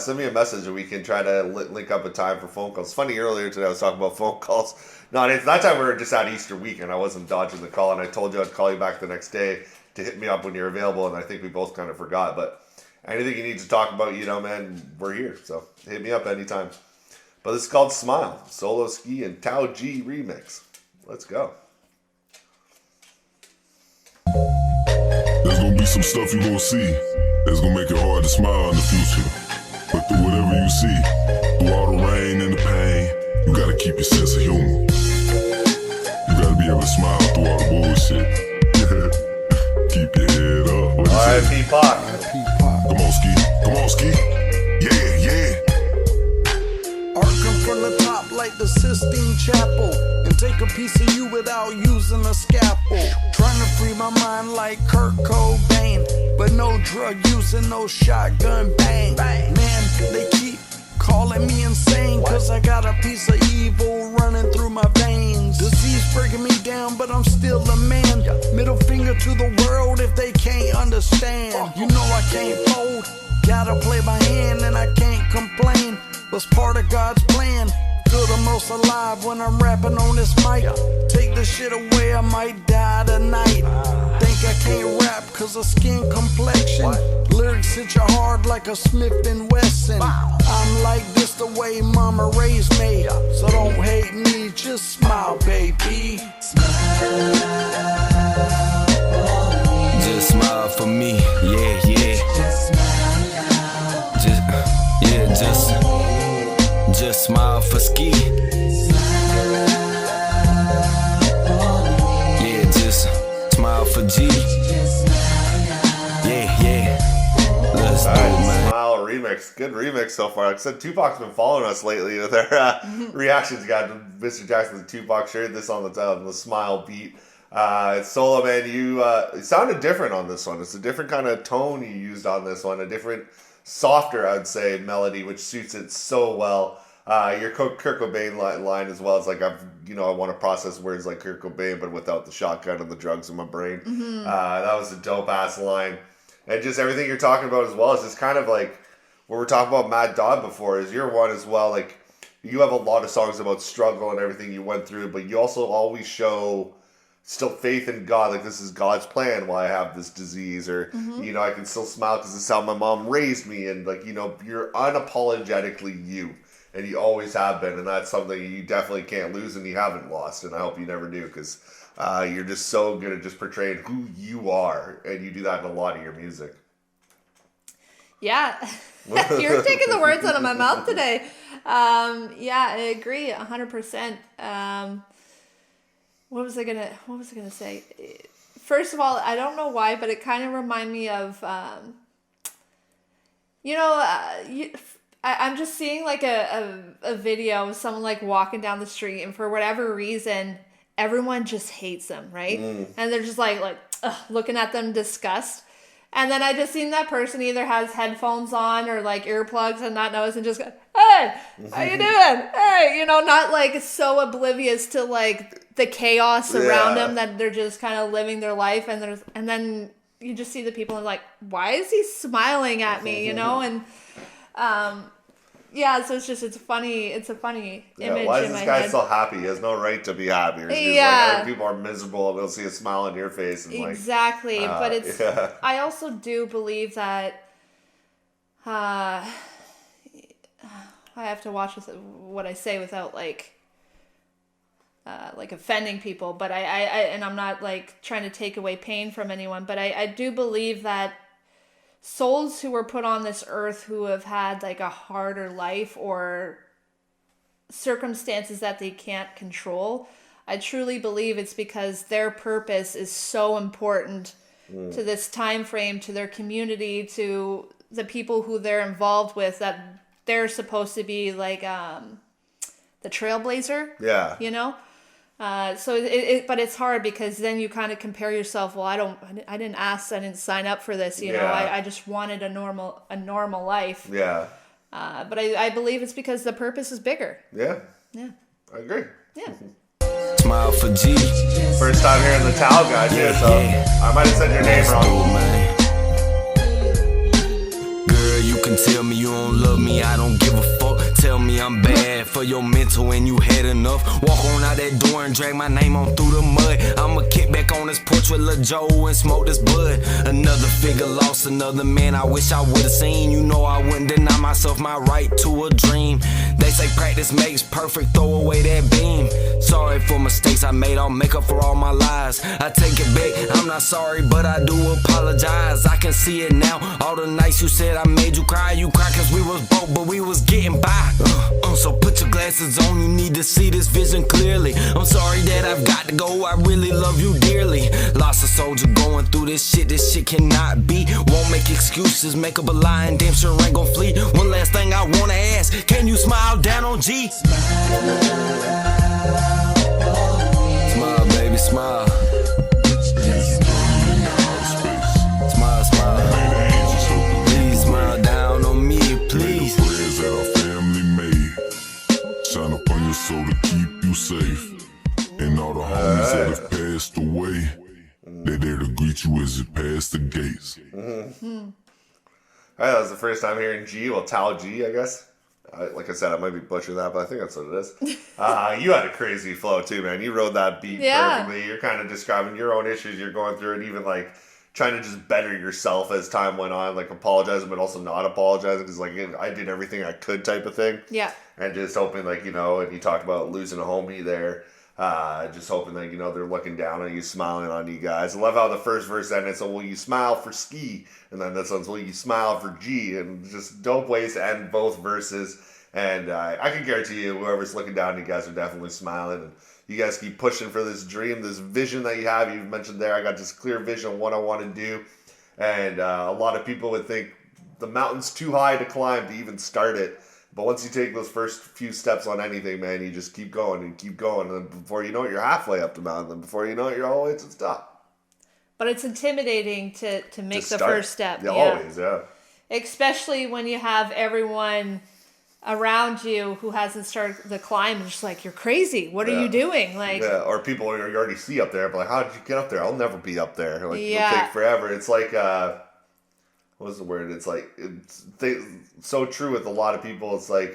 Send me a message and we can try to link up a time for phone calls. It's funny, earlier today I was talking about phone calls. That time we were just at Easter weekend. I wasn't dodging the call, and I told you I'd call you back the next day to hit me up when you're available, and I think we both kind of forgot. But anything you need to talk about, you know, man, we're here. So hit me up anytime. But this is called Smile, Solo Ski and Tao G remix. Let's go. There's gonna be some stuff you're gonna see that's gonna make it hard to smile in the future. But through whatever you see, through all the rain and the pain, you gotta keep your sense of humor. You gotta be able to smile through all the bullshit. Keep your head up. R.I.P. Pac. Come on, Ski. Come on, Ski. Yeah. Arcing from the top like the Sistine Chapel, and take a piece of you without using a scalpel. Trying to free my mind like Kurt Cobain, but no drug use and no shotgun bang. Man, they keep calling me insane, cause I got a piece of evil running through my veins. Disease breaking me down, but I'm still a man. Middle finger to the world if they can't understand. You know I can't fold, gotta play by hand, and I can't complain. Was part of God's plan. Feel the most almost alive when I'm rapping on this mic. Take the shit away, I might die tonight. Think I can't rap cause of skin complexion. Lyrics hit you hard like a Smith & Wesson. I'm like this the way mama raised me. So don't hate me, just smile, baby. Just smile for me, yeah, yeah. Just smile for Ski. Yeah, just smile for G. Yeah. Let's do it, man. Smile remix. Good remix so far. Like I said, Tupac's been following us lately with our reactions. Got Mr. Jackson's Tupac shared this on the Smile beat. Solo, man, you it sounded different on this one. It's a different kind of tone you used on this one. A different, softer, I'd say, melody, which suits it so well. Your Kurt Cobain line as well. It's like I want to process words like Kurt Cobain, but without the shotgun and the drugs in my brain. That was a dope ass line, and just everything you're talking about as well is just kind of like what we're talking about. MaTT before is your one as well. Like you have a lot of songs about struggle and everything you went through, but you also always show still faith in God. Like this is God's plan. Why I have this disease, or I can still smile because this is how my mom raised me, and like you're unapologetically you. And you always have been, and that's something you definitely can't lose, and you haven't lost, and I hope you never do, because you're just so good at just portraying who you are, and you do that in a lot of your music. Yeah, you're taking the words out of my mouth today. Yeah, I agree 100%. What was I gonna say? First of all, I don't know why, but it kind of reminded me of, I'm just seeing like a video of someone like walking down the street, and for whatever reason, everyone just hates them, right? And they're just like looking at them in disgust. And then I just seen that person either has headphones on or like earplugs and not notice, and just go, "Hey, how you doing? Hey," not like so oblivious to like the chaos around them that they're just kind of living their life. And then you just see the people and like, why is he smiling at me? And so it's a funny image. Why is in this my guy head. so happy? He has no right to be happy. Like other people are miserable. They'll see a smile on your face. And Exactly. But it's, I also do believe that, I have to watch what I say without like offending people, but and I'm not like trying to take away pain from anyone, but I do believe that souls who were put on this earth who have had like a harder life or circumstances that they can't control, I truly believe it's because their purpose is so important to this time frame, to their community, to the people who they're involved with, that they're supposed to be like the trailblazer. Yeah. But it's hard because then you kind of compare yourself. Well, I didn't ask, I didn't sign up for this. I just wanted a normal life. Yeah. But I believe it's because the purpose is bigger. Yeah. Yeah. I agree. Yeah. Smile for G. First time hearing the Towel guy too, so I might have said your name wrong. Girl, you can tell me you don't love me, I don't give a fuck. Tell me I'm bad for your mental and you had enough. Walk on out that door and drag my name on through the mud. I'ma kick back on this porch with Lil Joe and smoke this bud. Another figure lost, another man I wish I would've seen. I wouldn't deny myself my right to a dream. They say practice makes perfect, throw away that beam. Sorry for mistakes I made, I'll make up for all my lies. I take it back, I'm not sorry, but I do apologize. I can see it now, all the nights you said I made you cry cause we was broke, but we was getting by. So put your glasses on, you need to see this vision clearly. I'm sorry that I've got to go, I really love you dearly. Lost a soldier going through this shit cannot be. Won't make excuses, make up a lie and damn sure ain't gon' flee. One last thing I wanna ask, can you smile down on G? Smile, baby, smile. Smile, smile. Please smile down on me, please. Prayers that our family made shine upon your soul to keep you safe. And all the homies that have passed away, they're there to greet you as you pass the gates. Alright, that was the first time hearing G. Well, Towel G, I guess. Like I said, I might be butchering that, but I think that's what it is. You had a crazy flow too, man. You rode that beat perfectly. You're kind of describing your own issues you're going through, and even like trying to just better yourself as time went on, like apologizing, but also not apologizing because like I did everything I could type of thing. Yeah. And just hoping like, you know, and you talked about losing a homie there. Just hoping that, you know, they're looking down on you, smiling on you guys. I love how the first verse ended. So, will you smile for Ski? And then this one's, will you smile for G? And just dope ways to end both verses. And I can guarantee you, whoever's looking down, you guys are definitely smiling. And you guys keep pushing for this dream, this vision that you have. You mentioned there, I got this clear vision of what I want to do. And a lot of people would think the mountain's too high to climb to even start it. But once you take those first few steps on anything, man, you just keep going and keep going. And before you know it, you're halfway up the mountain. And before you know it, you're all the way to the top. But it's intimidating to make the first step. Yeah, always, yeah. Especially when you have everyone around you who hasn't started the climb and just like, you're crazy. What are you doing? Like, yeah, or people you already see up there, but like, how did you get up there? I'll never be up there. Like, it'll take forever. It's like, what's the word? It's like, it's so true with a lot of people. It's like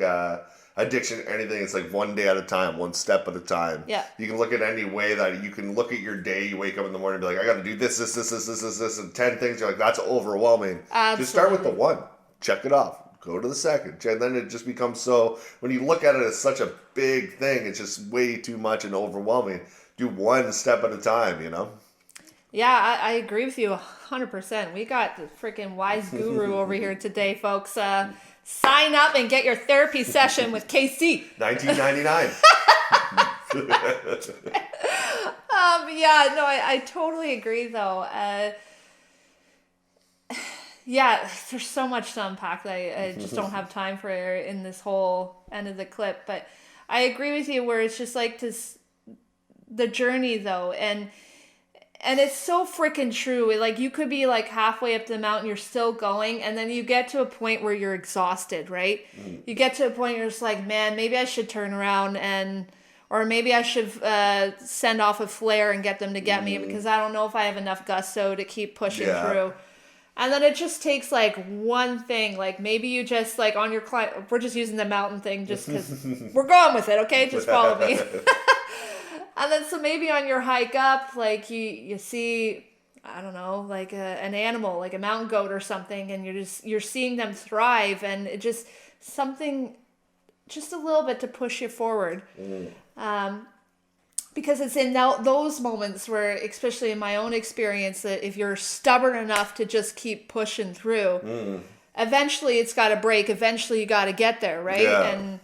addiction, anything. It's like one day at a time, one step at a time. Yeah. You can look at any way that you can look at your day. You wake up in the morning and be like, I got to do this, and 10 things. You're like, that's overwhelming. Absolutely. Just start with the one. Check it off. Go to the second. And then it just becomes so, when you look at it as such a big thing, it's just way too much and overwhelming. Do one step at a time, you know? Yeah, I agree with you 100%. We got the freaking wise guru over here today, folks. Sign up and get your therapy session with KC. $19.99. Yeah, no, I totally agree, though. Yeah, there's so much to unpack that I just don't have time for in this whole end of the clip. But I agree with you where it's just like the journey, though. And it's so freaking true. Like, you could be like halfway up the mountain, you're still going, and then you get to a point where you're exhausted, right? You get to a point where you're just like, man, maybe I should turn around or maybe I should send off a flare and get them to get me because I don't know if I have enough gusto to keep pushing through. And then it just takes like one thing, like maybe you just like on your climb, we're just using the mountain thing just because we're going with it, okay? Just follow me. And then so maybe on your hike up, like you see, I don't know, like an animal, like a mountain goat or something, and you're seeing them thrive, and it just something, just a little bit to push you forward. Because it's in those moments where, especially in my own experience, that if you're stubborn enough to just keep pushing through, eventually it's got to break. Eventually you got to get there, right? Yeah.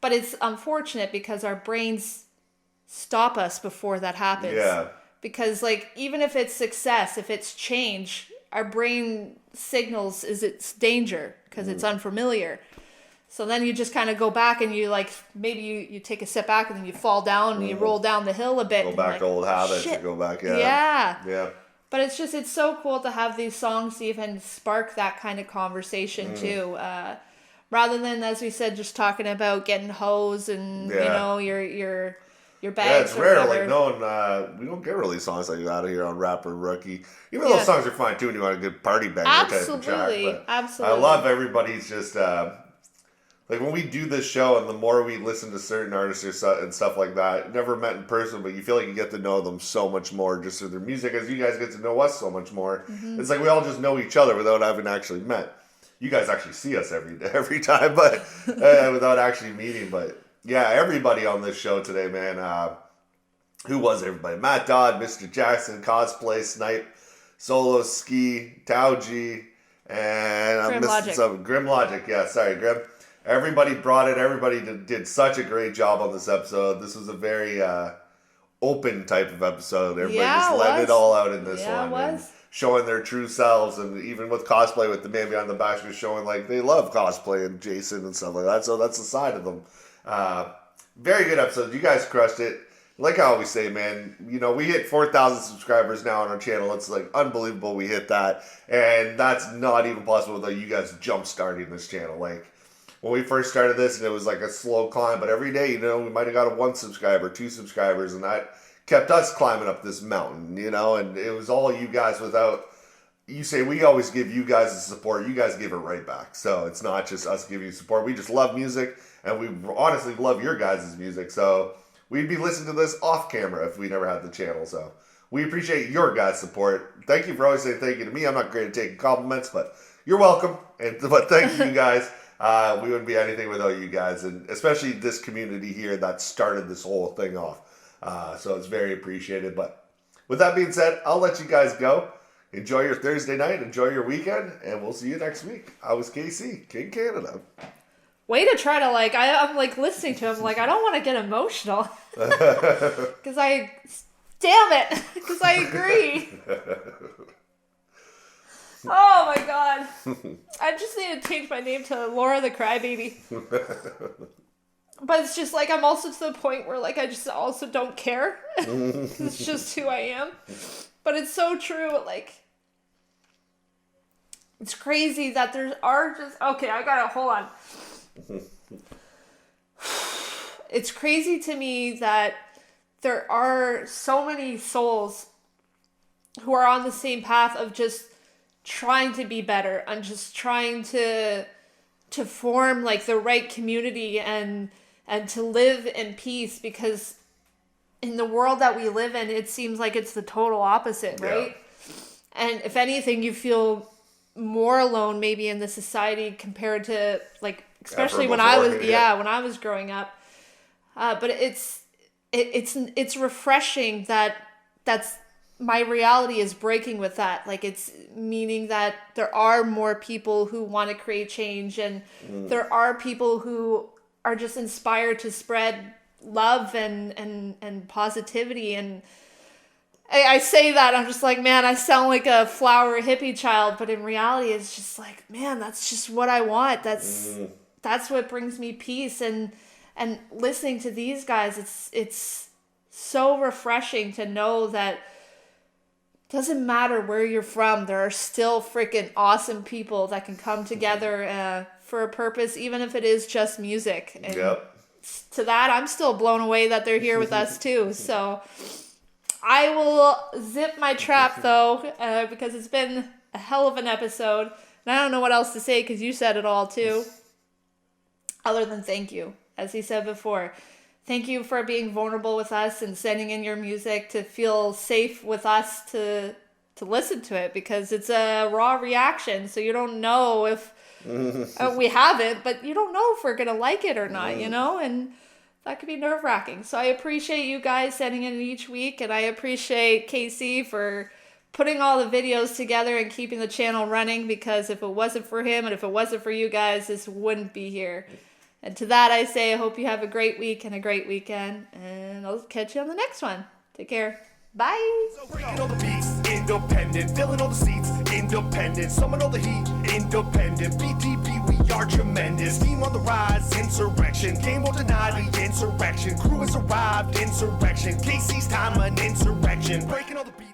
But it's unfortunate because our brains stop us before that happens. Yeah. Because like, even if it's success, if it's change, our brain signals it's danger because it's unfamiliar. So then you just kind of go back and you like, maybe you take a step back and then you fall down and you roll down the hill a bit. Go back to old habits and go back, Yeah. But it's so cool to have these songs to even spark that kind of conversation too. Rather than, as we said, just talking about getting hoes and, you know, your bags. Yeah, it's or rare. whatever. Like, we don't get really songs like that here on Rapper Rookie. Even though those songs are fine too and you want a good party banger type of track. But Absolutely. I love everybody's just... like when we do this show and the more we listen to certain artists and stuff like that, never met in person, but you feel like you get to know them so much more just through their music as you guys get to know us so much more. It's like we all just know each other without having actually met. You guys actually see us every time, but without actually meeting. But yeah, everybody on this show today, man. Who was everybody? Matt Dodd, Mr. Jackson, Cosplay, Snype, Solo, Ski, Tao G, and I'm missing some. Grim Logic. Yeah, sorry, Grim. Everybody brought it. Everybody did such a great job on this episode. This was a very open type of episode. Everybody just let it all out in this one. And showing their true selves. And even with Cosplay, with the man behind the back, was showing like they love Cosplay and Jason and stuff like that. So that's the side of them. Very good episode. You guys crushed it. Like I always say, man, you know, we hit 4,000 subscribers now on our channel. It's like unbelievable we hit that. And that's not even possible without you guys jump starting this channel. Like, when we first started this, and it was like a slow climb, but every day, you know, we might have got a 1 subscriber, 2 subscribers, and that kept us climbing up this mountain, you know, and it was all you guys without you say we always give you guys the support. You guys give it right back. So it's not just us giving you support. We just love music, and we honestly love your guys' music. So we'd be listening to this off camera if we never had the channel. So we appreciate your guys' support. Thank you for always saying thank you to me. I'm not great at taking compliments, but you're welcome. But thank you guys. We wouldn't be anything without you guys, and especially this community here that started this whole thing off. So it's very appreciated. But with that being said, I'll let you guys go. Enjoy your Thursday night. Enjoy your weekend. And we'll see you next week. I was KC, KingCanada. Way to try to, like, I'm, like, listening to him, like, I don't want to get emotional. Because damn it. Because I agree. Oh, my God. I just need to change my name to Laura the Crybaby. But it's just, like, I'm also to the point where, like, I just also don't care. It's just who I am. But it's so true, like, it's crazy that there are just, okay, I gotta, hold on. It's crazy to me that there are so many souls who are on the same path of just trying to be better and just trying to form, like, the right community and to live in peace, because in the world that we live in, it seems like it's the total opposite, right? Yeah. And if anything, you feel more alone maybe in the society compared to, like, especially when I was growing up. But it's refreshing that's my reality is breaking with that. Like, it's meaning that there are more people who want to create change, and there are people who are just inspired to spread love and positivity. And I say that, I'm just like, man, I sound like a flower hippie child, but in reality, it's just like, man, that's just what I want. That's what brings me peace. And listening to these guys, it's so refreshing to know that it doesn't matter where you're from, there are still freaking awesome people that can come together for a purpose, even if it is just music. And to that, I'm still blown away that they're here with us too. So I will zip my trap though, because it's been a hell of an episode. And I don't know what else to say because you said it all too. Other than thank you. As he said before, thank you for being vulnerable with us and sending in your music to feel safe with us to listen to it, because it's a raw reaction. So you don't know if we have it, but you don't know if we're going to like it or not, you know? And that could be nerve-wracking. So I appreciate you guys sending in each week, and I appreciate KC for putting all the videos together and keeping the channel running, because if it wasn't for him and if it wasn't for you guys, this wouldn't be here. And to that I say, I hope you have a great week and a great weekend, and I'll catch you on the next one. Take care. Bye. So breaking all the beats, independent, filling all the seats, independent, summon all the heat, independent, BTB, we are tremendous, team on the rise, insurrection, game won't deny the insurrection, crew has arrived, insurrection, KC's time, an insurrection, breaking all the beats.